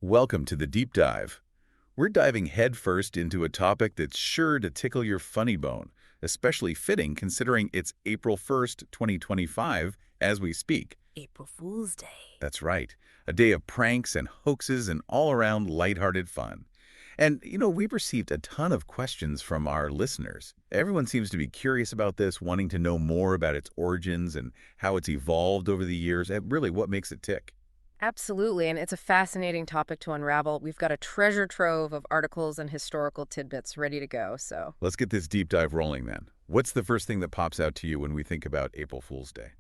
Welcome to the Deep Dive. We're diving headfirst into a topic that's sure to tickle your funny bone, especially fitting considering it's April 1st, 2025, as we speak. April Fool's Day. That's right, a day of pranks and hoaxes and all-around lighthearted fun. And, we've received a ton of questions from our listeners. Everyone seems to be curious about this, wanting to know more about its origins and how it's evolved over the years, and really what makes it tick. Absolutely, and it's a fascinating topic to unravel. We've got a treasure trove of articles and historical tidbits ready to go, so. Let's get this deep dive rolling then. What's the first thing that pops out to you when we think about April Fool's Day?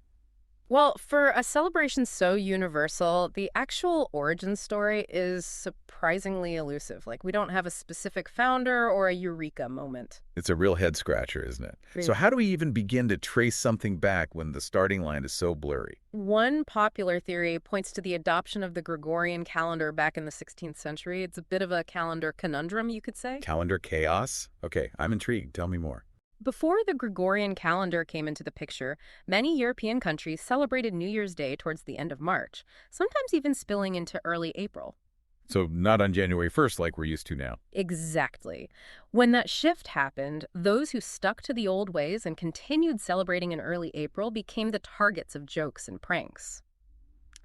Well, for a celebration so universal, the actual origin story is surprisingly elusive. Like, we don't have a specific founder or a eureka moment. It's a real head scratcher, isn't it? Really. So how do we even begin to trace something back when the starting line is so blurry? One popular theory points to the adoption of the Gregorian calendar back in the 16th century. It's a bit of a calendar conundrum, you could say. Calendar chaos? Okay, I'm intrigued. Tell me more. Before the Gregorian calendar came into the picture, many European countries celebrated New Year's Day towards the end of March, sometimes even spilling into early April. So not on January 1st like we're used to now. Exactly. When that shift happened, those who stuck to the old ways and continued celebrating in early April became the targets of jokes and pranks.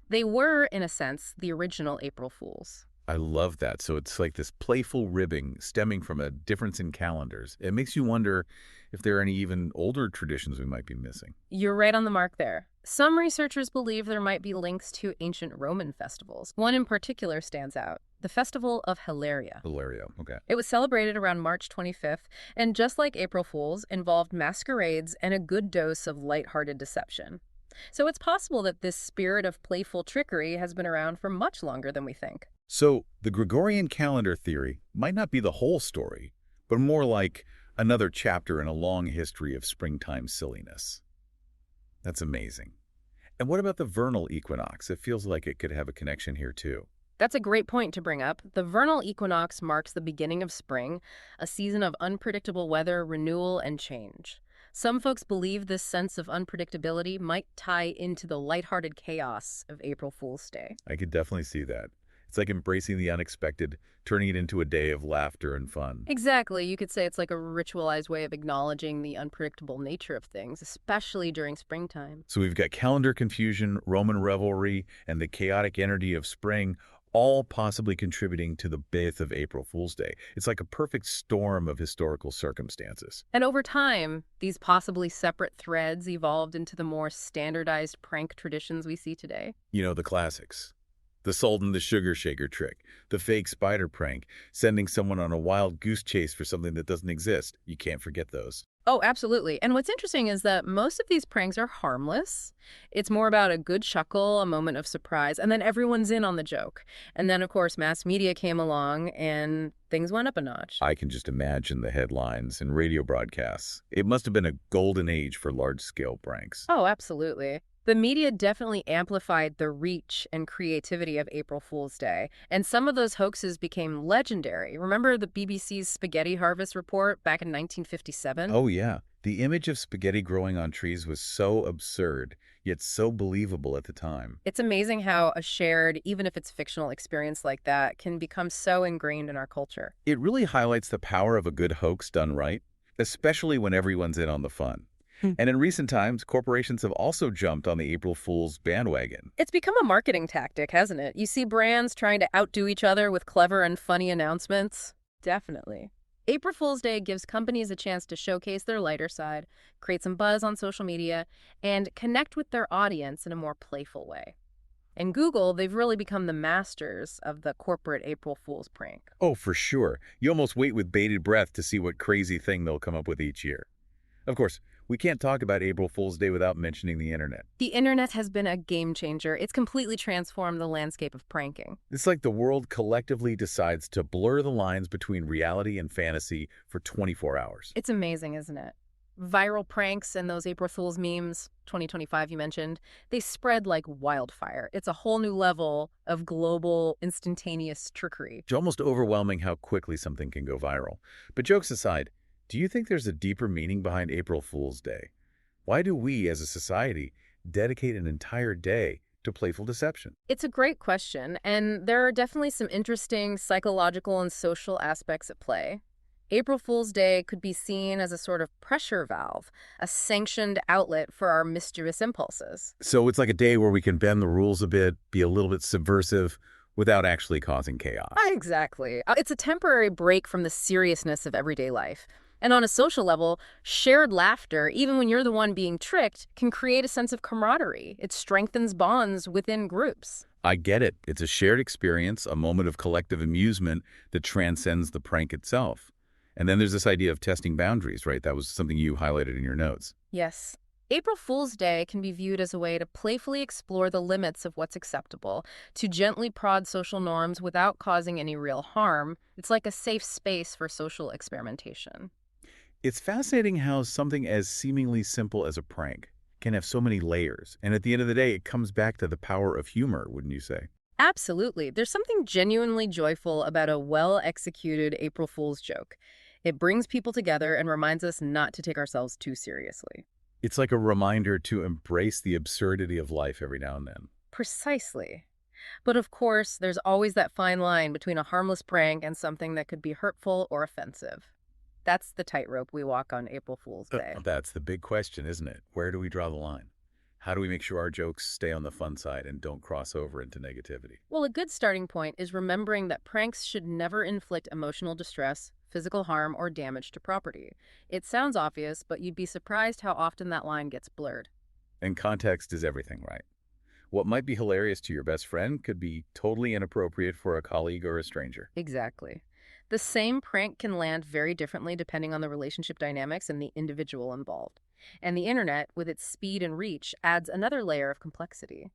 They were, in a sense, the original April Fools. I love that. So it's like this playful ribbing stemming from a difference in calendars. It makes you wonder if there are any even older traditions we might be missing. You're right on the mark there. Some researchers believe there might be links to ancient Roman festivals. One in particular stands out, the Festival of Hilaria. Hilaria, okay. It was celebrated around March 25th, and just like April Fools, involved masquerades and a good dose of lighthearted deception. So it's possible that this spirit of playful trickery has been around for much longer than we think. So the Gregorian calendar theory might not be the whole story, but more like another chapter in a long history of springtime silliness. That's amazing. And what about the vernal equinox? It feels like it could have a connection here too. That's a great point to bring up. The vernal equinox marks the beginning of spring, a season of unpredictable weather, renewal, and change. Some folks believe this sense of unpredictability might tie into the lighthearted chaos of April Fool's Day. I could definitely see that. It's like embracing the unexpected, turning it into a day of laughter and fun. Exactly. You could say it's like a ritualized way of acknowledging the unpredictable nature of things, especially during springtime. So we've got calendar confusion, Roman revelry, and the chaotic energy of spring, all possibly contributing to the birth of April Fool's Day. It's like a perfect storm of historical circumstances. And over time, these possibly separate threads evolved into the more standardized prank traditions we see today. You know, the classics. The salt and the sugar shaker trick, the fake spider prank, sending someone on a wild goose chase for something that doesn't exist. You can't forget those. Oh, absolutely. And what's interesting is that most of these pranks are harmless. It's more about a good chuckle, a moment of surprise, and then everyone's in on the joke. And then, of course, mass media came along and things went up a notch. I can just imagine the headlines and radio broadcasts. It must have been a golden age for large-scale pranks. Oh, absolutely. The media definitely amplified the reach and creativity of April Fool's Day, and some of those hoaxes became legendary. Remember the BBC's spaghetti harvest report back in 1957? Oh, yeah. The image of spaghetti growing on trees was so absurd, yet so believable at the time. It's amazing how a shared, even if it's fictional experience like that, can become so ingrained in our culture. It really highlights the power of a good hoax done right, especially when everyone's in on the fun. And in recent times, corporations have also jumped on the April Fool's bandwagon. It's become a marketing tactic, hasn't it? You see brands trying to outdo each other with clever and funny announcements. Definitely. April Fool's Day gives companies a chance to showcase their lighter side, create some buzz on social media, and connect with their audience in a more playful way. And Google, they've really become the masters of the corporate April Fool's prank. Oh, for sure. You almost wait with bated breath to see what crazy thing they'll come up with each year. Of course, we can't talk about April Fool's Day without mentioning the internet. The internet has been a game changer. It's completely transformed the landscape of pranking. It's like the world collectively decides to blur the lines between reality and fantasy for 24 hours. It's amazing, isn't it? Viral pranks and those April Fool's memes, 2025 you mentioned, they spread like wildfire. It's a whole new level of global, instantaneous trickery. It's almost overwhelming how quickly something can go viral. But jokes aside, do you think there's a deeper meaning behind April Fool's Day? Why do we, as a society, dedicate an entire day to playful deception? It's a great question, and there are definitely some interesting psychological and social aspects at play. April Fool's Day could be seen as a sort of pressure valve, a sanctioned outlet for our mischievous impulses. So it's like a day where we can bend the rules a bit, be a little bit subversive, without actually causing chaos. Exactly. It's a temporary break from the seriousness of everyday life. And on a social level, shared laughter, even when you're the one being tricked, can create a sense of camaraderie. It strengthens bonds within groups. I get it. It's a shared experience, a moment of collective amusement that transcends the prank itself. And then there's this idea of testing boundaries, right? That was something you highlighted in your notes. Yes. April Fool's Day can be viewed as a way to playfully explore the limits of what's acceptable, to gently prod social norms without causing any real harm. It's like a safe space for social experimentation. It's fascinating how something as seemingly simple as a prank can have so many layers. And at the end of the day, it comes back to the power of humor, wouldn't you say? Absolutely. There's something genuinely joyful about a well-executed April Fool's joke. It brings people together and reminds us not to take ourselves too seriously. It's like a reminder to embrace the absurdity of life every now and then. Precisely. But of course, there's always that fine line between a harmless prank and something that could be hurtful or offensive. That's the tightrope we walk on April Fool's Day. That's the big question, isn't it? Where do we draw the line? How do we make sure our jokes stay on the fun side and don't cross over into negativity? Well, a good starting point is remembering that pranks should never inflict emotional distress, physical harm, or damage to property. It sounds obvious, but you'd be surprised how often that line gets blurred. And context is everything, right? What might be hilarious to your best friend could be totally inappropriate for a colleague or a stranger. Exactly. The same prank can land very differently depending on the relationship dynamics and the individual involved. And the internet, with its speed and reach, adds another layer of complexity.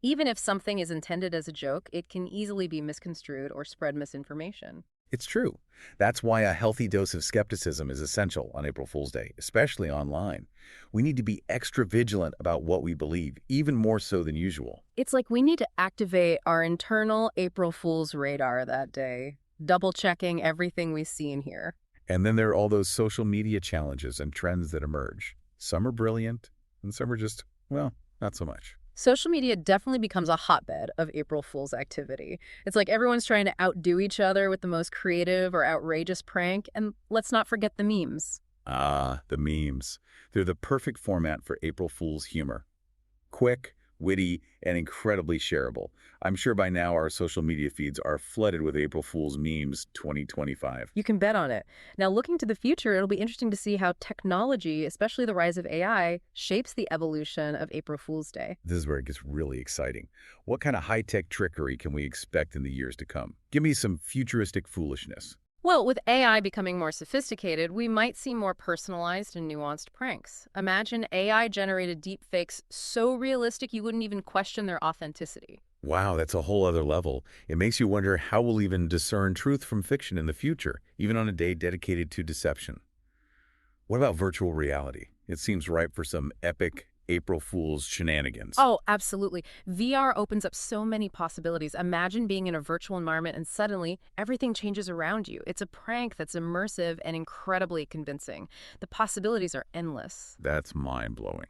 Even if something is intended as a joke, it can easily be misconstrued or spread misinformation. It's true. That's why a healthy dose of skepticism is essential on April Fool's Day, especially online. We need to be extra vigilant about what we believe, even more so than usual. It's like we need to activate our internal April Fool's radar that day, double-checking everything we see and hear. And then there are all those social media challenges and trends that emerge. Some are brilliant, and some are just, well, not so much. Social media definitely becomes a hotbed of April Fool's activity. It's like everyone's trying to outdo each other with the most creative or outrageous prank, and let's not forget the memes. Ah, the memes. They're the perfect format for April Fool's humor. Quick, witty, and incredibly shareable. I'm sure by now our social media feeds are flooded with April Fool's memes 2025. You can bet on it. Now, looking to the future, it'll be interesting to see how technology, especially the rise of AI, shapes the evolution of April Fool's Day. This is where it gets really exciting. What kind of high-tech trickery can we expect in the years to come? Give me some futuristic foolishness. Well, with AI becoming more sophisticated, we might see more personalized and nuanced pranks. Imagine AI-generated deepfakes so realistic you wouldn't even question their authenticity. Wow, that's a whole other level. It makes you wonder how we'll even discern truth from fiction in the future, even on a day dedicated to deception. What about virtual reality? It seems ripe for some epic April Fool's shenanigans. Oh, absolutely. VR opens up so many possibilities. Imagine being in a virtual environment and suddenly everything changes around you. It's a prank that's immersive and incredibly convincing. The possibilities are endless. That's mind-blowing.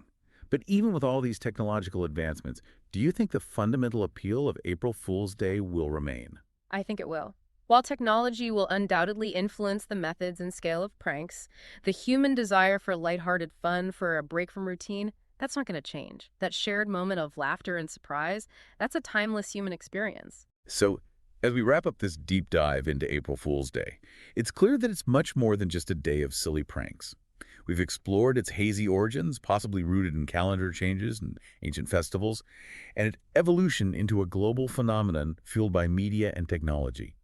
But even with all these technological advancements, do you think the fundamental appeal of April Fool's Day will remain? I think it will. While technology will undoubtedly influence the methods and scale of pranks, the human desire for lighthearted fun, for a break from routine, that's not going to change. That shared moment of laughter and surprise, that's a timeless human experience. So, as we wrap up this deep dive into April Fool's Day, it's clear that it's much more than just a day of silly pranks. We've explored its hazy origins, possibly rooted in calendar changes and ancient festivals, and its evolution into a global phenomenon fueled by media and technology.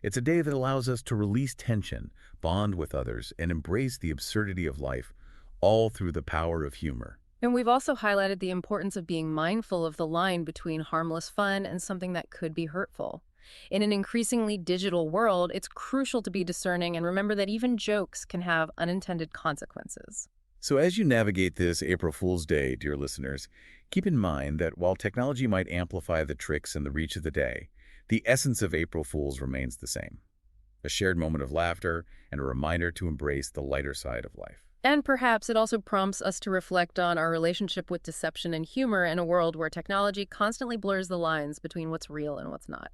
It's a day that allows us to release tension, bond with others, and embrace the absurdity of life, all through the power of humor. And we've also highlighted the importance of being mindful of the line between harmless fun and something that could be hurtful. In an increasingly digital world, it's crucial to be discerning and remember that even jokes can have unintended consequences. So as you navigate this April Fool's Day, dear listeners, keep in mind that while technology might amplify the tricks and the reach of the day, the essence of April Fool's remains the same. A shared moment of laughter and a reminder to embrace the lighter side of life. And perhaps it also prompts us to reflect on our relationship with deception and humor in a world where technology constantly blurs the lines between what's real and what's not.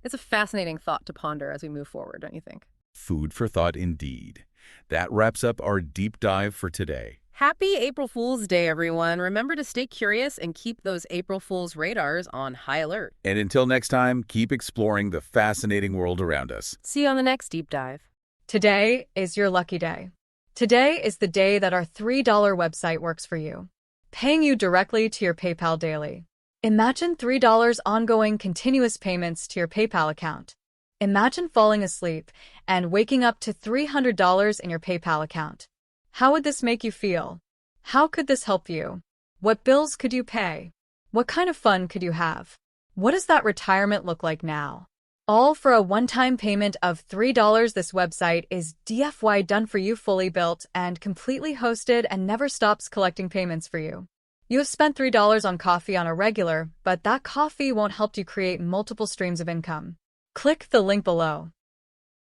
It's a fascinating thought to ponder as we move forward, don't you think? Food for thought indeed. That wraps up our deep dive for today. Happy April Fool's Day, everyone. Remember to stay curious and keep those April Fool's radars on high alert. And until next time, keep exploring the fascinating world around us. See you on the next deep dive. Today is your lucky day. Today is the day that our $3 website works for you, paying you directly to your PayPal daily. Imagine $3 ongoing continuous payments to your PayPal account. Imagine falling asleep and waking up to $300 in your PayPal account. How would this make you feel? How could this help you? What bills could you pay? What kind of fun could you have? What does that retirement look like now? All for a one-time payment of $3. This website is DFY done for you, fully built and completely hosted, and never stops collecting payments for you. You have spent $3 on coffee on a regular, but that coffee won't help you create multiple streams of income. Click the link below.